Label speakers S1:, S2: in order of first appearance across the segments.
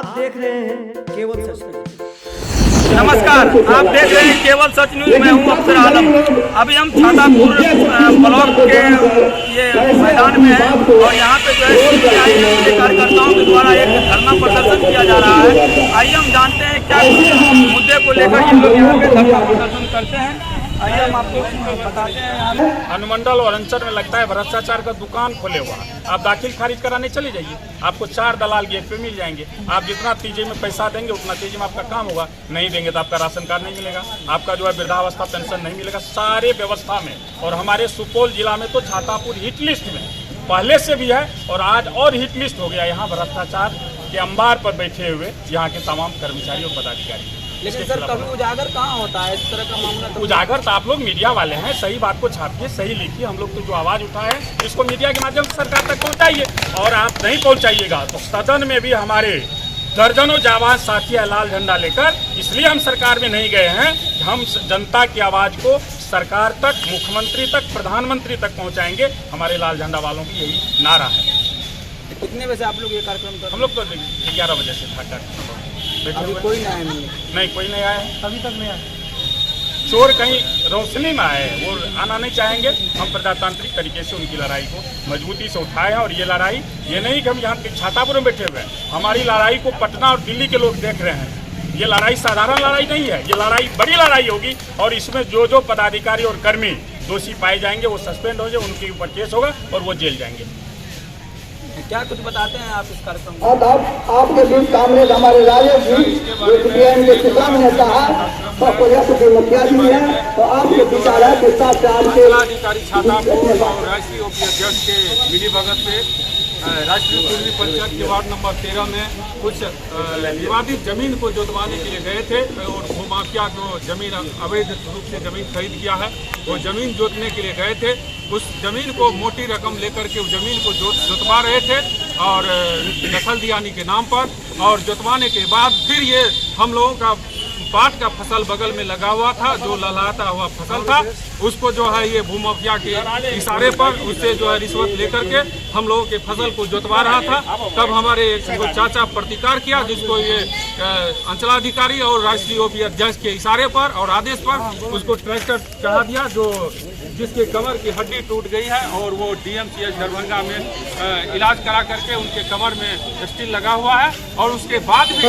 S1: आप देख रहे हैं केवल सच न्यूज।
S2: नमस्कार, आप देख रहे हैं केवल सच न्यूज। मैं हूं अफसर आलम। अभी हम छातापुर ब्लॉक के ये मैदान में हैं और यहाँ पे जो है CPIM के कार्यकर्ताओं के द्वारा एक धरना प्रदर्शन किया जा रहा है। आइए हम जानते हैं क्या मुद्दे को लेकर ये लोग यहाँ पे धरना प्रदर्शन करते हैं। आइए हम आपको बताते हैं।
S3: अनुमंडल और अंचल में लगता है भ्रष्टाचार का दुकान खोले हुआ। आप दाखिल खारिज कराने चले जाइए, आपको 4 दलाल गेट पे मिल जाएंगे। आप जितना तेजी में पैसा देंगे उतना तेजी में आपका काम होगा। नहीं देंगे तो आपका राशन कार्ड नहीं मिलेगा, आपका जो है वृद्धावस्था पेंशन नहीं मिलेगा। सारे व्यवस्था में और हमारे सुपौल जिला में तो छातापुर हिट लिस्ट में पहले से भी है और आज और हिट लिस्ट हो गया। यहाँ भ्रष्टाचार के अंबार पर बैठे हुए यहाँ के तमाम कर्मचारी और पदाधिकारी।
S2: लेकिन सर कभी उजागर कहाँ होता है इस तरह का मामला? तो
S3: उजागर तो आप लोग मीडिया वाले हैं, सही बात को छापिए, सही लिखिए। हम लोग तो जो आवाज़ उठाए इसको मीडिया के माध्यम से सरकार तक पहुंचाइए। और आप नहीं पहुंचाइएगा तो सदन में भी हमारे दर्जनों जाबाज साथी है लाल झंडा लेकर। इसलिए हम सरकार में नहीं गए हैं, हम जनता की आवाज़ को सरकार तक, मुख्यमंत्री तक, प्रधानमंत्री तक पहुँचाएंगे। हमारे लाल झंडा वालों की यही नारा है।
S2: कितने बजे आप लोग ये कार्यक्रम कर?
S3: हम लोग तो 11 बजे से था कार्यक्रम।
S2: अभी कोई
S3: नहीं, कोई नहीं आया है, अभी तक नहीं आया। चोर कहीं रोशनी में आए, वो आना नहीं चाहेंगे। हम प्रजातांत्रिक तरीके से उनकी लड़ाई को मजबूती से उठाए हैं। और ये लड़ाई ये नहीं कि हम यहाँ छातापुर में बैठे हुए हैं, हमारी लड़ाई को पटना और दिल्ली के लोग देख रहे हैं। ये लड़ाई साधारण लड़ाई नहीं है, ये लड़ाई बड़ी लड़ाई होगी। और इसमें जो पदाधिकारी और कर्मी दोषी पाए जाएंगे वो सस्पेंड हो जाए, उनके ऊपर केस होगा और वो जेल जाएंगे।
S2: क्या कुछ बताते हैं आप इस कार्यक्रम में?
S4: अब आपके बीच कामरेड हमारे राजेश जी जो CPIM के किसान नेता है, मुखिया जी है, तो आपके विचार है किस तरह से आपके
S5: जिलाधिकारी छातापुर और राष्ट्रीय ओपी अध्यक्ष के मिली भगत से राष्ट्रीय पूर्वी पंचायत के वार्ड नंबर 13 में कुछ विवादित जमीन को जोतवाने के लिए गए थे और भूमाफिया जो जमीन अवैध रूप से जमीन खरीद किया है वो जमीन जोतने के लिए गए थे। उस जमीन को मोटी रकम लेकर के उस जमीन को जोतवा रहे थे और दखल दियानी के नाम पर। और जोतवाने के बाद फिर ये हम लोगों का पाट का फसल बगल में लगा हुआ था, जो लहलहाता हुआ फसल था, उसको जो है ये भूमाफिया के इशारे पर उससे जो है रिश्वत लेकर के हम लोगों के फसल को जोतवा रहा था। तब हमारे चाचा प्रतिकार किया, जिसको ये अंचलाधिकारी और राष्ट्रीय ओपी अध्यक्ष के इशारे पर और आदेश पर उसको ट्रैक्टर चढ़ा दिया, जिसके कमर की हड्डी टूट गई है और वो DMCH दरभंगा में इलाज करा करके उनके कमर में स्टील लगा हुआ है। और उसके बाद भी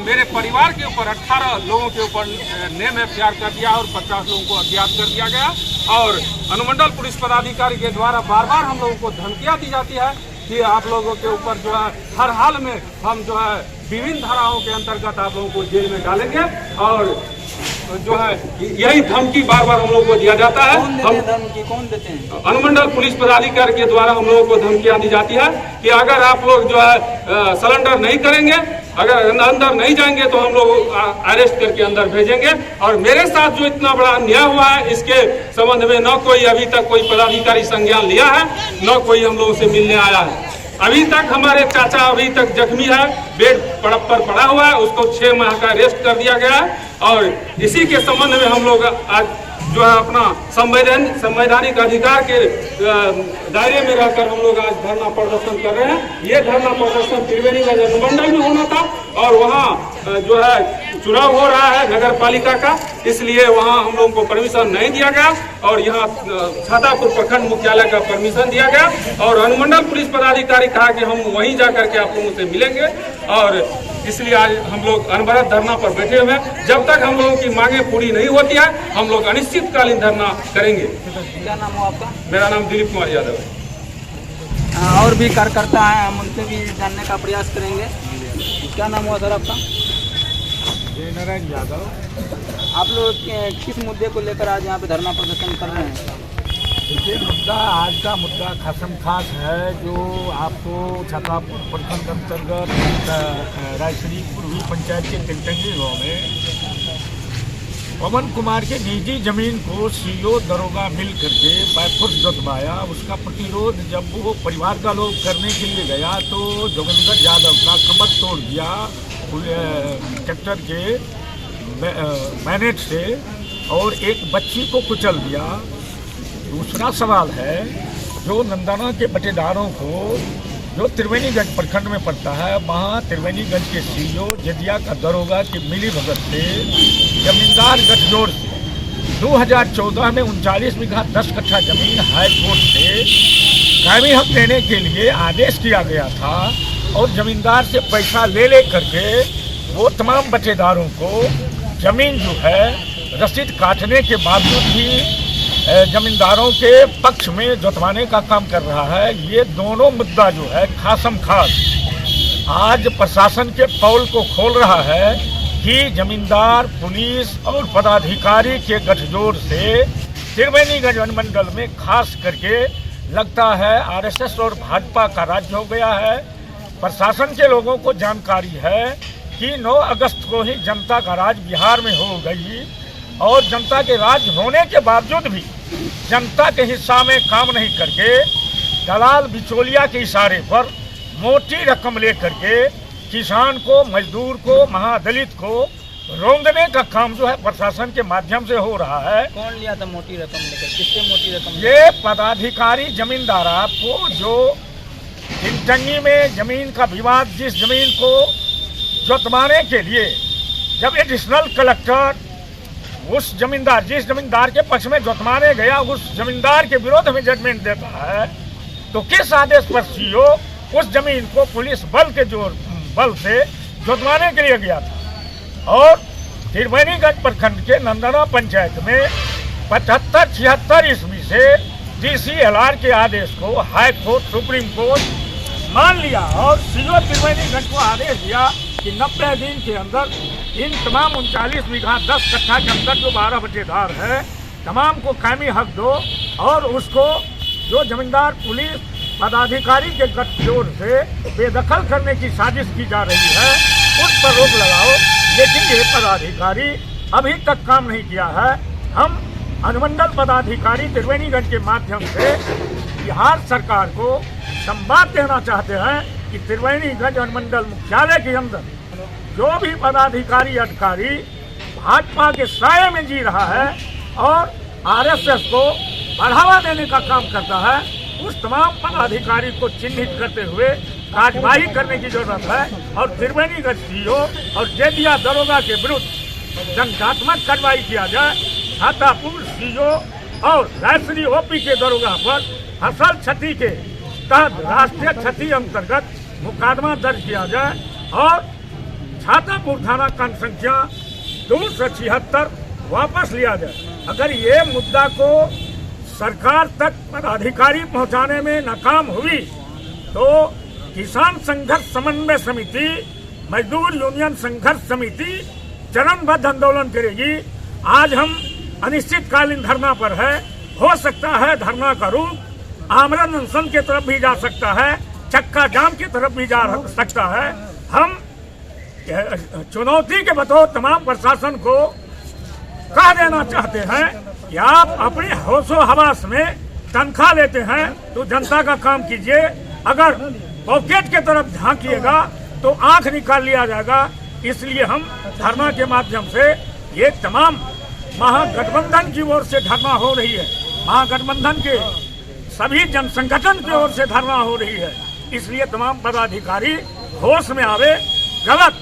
S5: मेरे परिवार के ऊपर 18 लोगों के ऊपर नेम FIR कर दिया और 50 लोगों को अज्ञात कर दिया गया। और अनुमंडल पुलिस पदाधिकारी के द्वारा बार बार हम लोगों को धमकियां दी जाती है कि आप लोगों के ऊपर जो है हर हाल में हम जो है विभिन्न धाराओं के अंतर्गत आप लोगों को जेल में डालेंगे। और जो है यही धमकी बार बार हम लोगों को दिया जाता है।
S2: कौन देते हैं?
S5: अनुमंडल पुलिस पदाधिकारी के द्वारा हम लोगों को धमकियां दी जाती है कि अगर आप लोग जो है सरेंडर नहीं करेंगे, अगर अंदर नहीं जाएंगे तो हम लोग अरेस्ट करके अंदर भेजेंगे। और मेरे साथ जो इतना बड़ा अन्याय हुआ है इसके संबंध में न कोई अभी तक कोई पदाधिकारी संज्ञान लिया है, न कोई हम लोगों से मिलने आया है। अभी तक हमारे चाचा अभी तक जख्मी है, बेड पर पड़ा हुआ है, उसको 6 माह का अरेस्ट कर दिया गया है। और इसी के संबंध में हम लोग आज जो है अपना संवैधानिक अधिकार के दायरे में रहकर हम लोग आज धरना प्रदर्शन कर रहे हैं। ये धरना प्रदर्शन त्रिवेणीगंज अनुमंडल में होना था और वहाँ जो है चुनाव हो रहा है नगर पालिका का, इसलिए वहाँ हम लोगों को परमिशन नहीं दिया गया। और यहाँ छातापुर प्रखंड मुख्यालय का परमिशन दिया गया और अनुमंडल पुलिस पदाधिकारी कहा कि हम वहीं जा करके आप लोगों से मिलेंगे। और इसलिए आज हम लोग अनवरत धरना पर बैठे हुए हैं। जब तक हम लोगों की मांगे पूरी नहीं होती है हम लोग अनिश्चितकालीन धरना करेंगे।
S2: क्या नाम हो आपका?
S5: मेरा नाम दिलीप कुमार यादव है।
S2: और भी कार्यकर्ता हैं, हम उनसे भी जानने का प्रयास करेंगे। क्या नाम हुआ सर आपका?
S3: नारायण यादव।
S2: आप लोग किस मुद्दे को लेकर आज यहाँ पे धरना प्रदर्शन कर रहे हैं?
S3: देखिए, मुद्दा आज का मुद्दा खासम खास है, जो आपको छातापुर प्रखंड अंतर्गत रायश्री पूर्वी पंचायत के तिलटंगी गाँव में पवन कुमार के निजी जमीन को CO दरोगा मिल करके बायफोर्स जोतवाया। उसका प्रतिरोध जब वो परिवार का लोग करने के लिए गया तो जोगिंदर यादव का कमर तोड़ दिया ट्रैक्टर के मैनेट से और एक बच्ची को कुचल दिया। दूसरा सवाल है, जो नंदना के बटेदारों को जो त्रिवेणीगंज प्रखंड में पड़ता है, वहाँ त्रिवेणीगंज के सीईओ जदिया का दरोगा की मिली भगत से जमींदार गठजोड़ से 2014 में 39 बीघा 10 कट्ठा जमीन हाई कोर्ट से कायमी हक देने के लिए आदेश किया गया था और जमींदार से पैसा ले करके वो तमाम बटेदारों को जमीन जो है रसीद काटने के बावजूद भी जमींदारों के पक्ष में जुतवाने का काम कर रहा है। ये दोनों मुद्दा जो है खासम खास आज प्रशासन के पोल को खोल रहा है कि जमींदार, पुलिस और पदाधिकारी के गठजोड़ से त्रिवेणीगंज अनुमंडल में खास करके लगता है आरएसएस और भाजपा का राज्य हो गया है। प्रशासन के लोगों को जानकारी है कि 9 अगस्त को ही जनता का राज बिहार में हो गई और जनता के राज होने के बावजूद भी जनता के हिस्सा में काम नहीं करके दलाल बिचौलिया के इशारे पर मोटी रकम लेकर के किसान को, मजदूर को, महादलित को रोंदने का काम जो है प्रशासन के माध्यम से हो रहा है।
S1: कौन लिया था मोटी रकम लेकर? किससे मोटी रकम?
S3: ये पदाधिकारी जमींदार आपको जो इंटंगी में जमीन का विवाद, जिस जमीन को जुतवाने के लिए जब एडिशनल कलेक्टर उस जमींदार, जिस जमींदार के पक्ष में जुतवाने गया, उस जमींदार के विरोध में जजमेंट देता है, तो किस आदेश पर सीईओ उस जमीन को पुलिस बल से जुतवाने के लिए गया था। और त्रिवेणीगंज प्रखंड के नंदना पंचायत में 75-76 ईस्वी से DCLR के आदेश को हाई कोर्ट, सुप्रीम कोर्ट मान लिया और सीईओ त्रिवेणीगंज को आदेश दिया कि 90 दिन के अंदर इन तमाम 39 बीघा 10 कट्ठा के अंदर जो 12 बटेदार है तमाम को कायमी हक दो और उसको जो जमींदार, पुलिस, पदाधिकारी के गठजोड़ से बेदखल करने की साजिश की जा रही है उस पर रोक लगाओ। लेकिन ये पदाधिकारी अभी तक काम नहीं किया है। हम अनुमंडल पदाधिकारी त्रिवेणीगंज के माध्यम से बिहार सरकार को संवाद देना चाहते हैं कि त्रिवेणीगंज अनुमंडल मुख्यालय के अंदर जो भी पदाधिकारी अधिकारी भाजपा के साये में जी रहा है और आरएसएस को बढ़ावा देने का काम करता है, उस तमाम पदाधिकारी को चिन्हित करते हुए कार्रवाई करने की जरूरत है और त्रिवेणीगंज सीईओ और जदिया दरोगा के विरुद्ध दंडात्मक कार्रवाई किया जाए। छातापुर सीईओ और रायसरी ओपी के दरोगा पर फसल क्षति के तहत राष्ट्रीय क्षति अंतर्गत मुकदमा दर्ज किया जाए और छातापुर थाना कांड संख्या 276 वापस लिया जाए। अगर ये मुद्दा को सरकार तक पदाधिकारी पहुंचाने में नाकाम हुई तो किसान संघर्ष समन्वय समिति, मजदूर यूनियन संघर्ष समिति चरणबद्ध आंदोलन करेगी। आज हम अनिश्चितकालीन धरना पर है, हो सकता है धरना का रूप आमरण अनशन की तरफ भी जा सकता है, चक्का जाम की तरफ भी जा सकता है। हम चुनौती के बतौर तमाम प्रशासन को कह देना चाहते हैं कि आप अपने होशो हवास में तनख्वाह लेते हैं तो जनता का काम कीजिए, अगर पॉकेट के तरफ झांकिएगा तो आंख निकाल लिया जाएगा। इसलिए हम धरना के माध्यम से ये तमाम महागठबंधन की ओर से धरना हो रही है, महागठबंधन के सभी जन संगठन की ओर से धरना हो रही है। इसलिए तमाम पदाधिकारी होश में आवे, गलत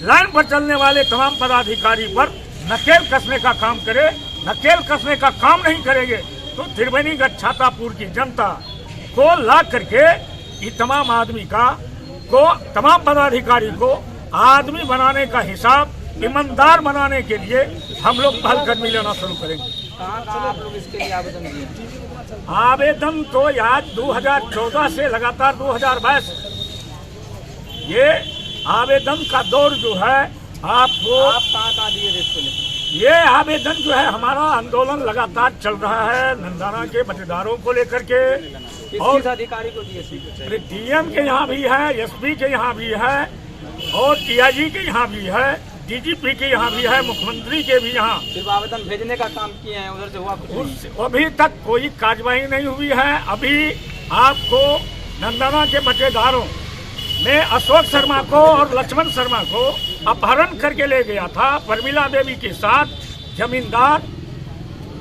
S3: लाइन पर चलने वाले तमाम पदाधिकारी पर नकेल कसने का काम करे। नकेल कसने का काम नहीं करेंगे तो त्रिवेणीगंज छातापुर की जनता को ला करके ये तमाम आदमी तमाम पदाधिकारी को आदमी बनाने का हिसाब ईमानदार बनाने के लिए हम लोग पहलकदमी लेना शुरू करेंगे।
S1: कहाँ आप लोग इसके लिए आवेदन दिए?
S3: आवेदन तो आज 2014 से लगातार 2022 ये आवेदन का दौर जो है आपको
S1: आप कहाँ दिए थे इसको लेकर?
S3: ये आवेदन जो है हमारा आंदोलन लगातार चल रहा है नंदाना के बटेदारों को लेकर के और
S1: किस अधिकारी को दिए थे?
S3: डीएम के यहाँ भी है, एसपी के यहाँ भी है और टीआईजी के यहाँ भी है, डीजीपी के यहाँ भी है, मुख्यमंत्री के भी यहाँ।
S1: सिर्फ आवेदन भेजने का काम किए हैं, उधर से हुआ कुछ नहीं?
S3: अभी तक कोई कार्रवाई नहीं हुई है। अभी आपको नंदाना के बटेदारों में अशोक शर्मा को और लक्ष्मण शर्मा को अपहरण करके ले गया था। परमिला देवी के साथ जमींदार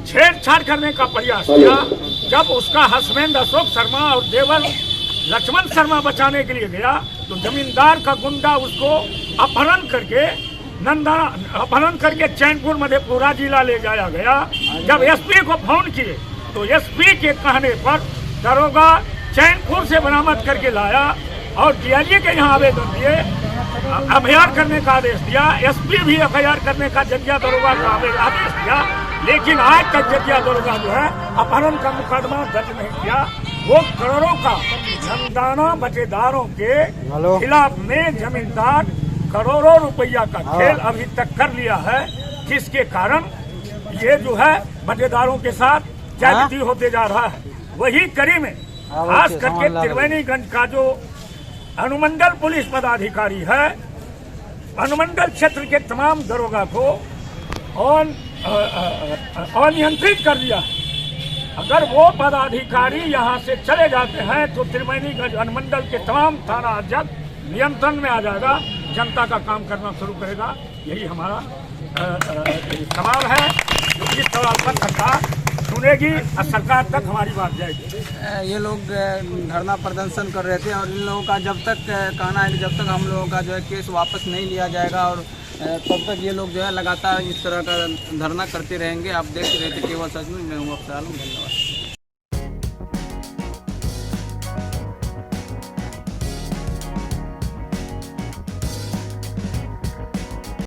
S3: छेड़छाड़ करने का प्रयास किया। जब उसका हस्बैंड अशोक शर्मा और देवर लक्ष्मण शर्मा बचाने के लिए गया तो जमींदार का गुंडा उसको अपहरण करके चैनपुर मधेपुरा जिला ले जाया गया। जब एसपी को फोन किए तो एसपी के कहने पर दरोगा चैनपुर से बरामद करके लाया और डीआईजी के यहाँ आवेदन दिए, एफआईआर करने का आदेश दिया। एसपी भी एफआईआर करने का जजिया दरोगा को आदेश दिया, लेकिन आज तक जजिया दरोगा जो है अपहरण का मुकदमा दर्ज नहीं किया। वो करोड़ों का जनदाना बटेदारों के खिलाफ में जमींदार करोड़ों रुपया का खेल अभी तक कर लिया है, जिसके कारण ये जो है बटेदारों के साथ ज्यादती होते जा रहा है। वही कड़ी में खास करके त्रिवेणीगंज का जो अनुमंडल पुलिस पदाधिकारी है, अनुमंडल क्षेत्र के तमाम दरोगा को अनियंत्रित कर दिया है। अगर वो पदाधिकारी यहाँ से चले जाते हैं तो त्रिवेणीगंज अनुमंडल के तमाम थाना अध्यक्ष नियंत्रण में आ जाएगा, जनता का काम करना शुरू करेगा। यही हमारा सवाल है। इस सवाल पर सरकार सुनेगी और सरकार तक हमारी बात जाएगी।
S1: ये लोग धरना प्रदर्शन कर रहे थे और इन लोगों का जब तक कहना है कि जब तक हम लोगों का जो है केस वापस नहीं लिया जाएगा और तब तक ये लोग जो है लगातार इस तरह का धरना करते रहेंगे। आप देख रहे थे केवल सच न्यूज़ में हूँ, धन्यवाद।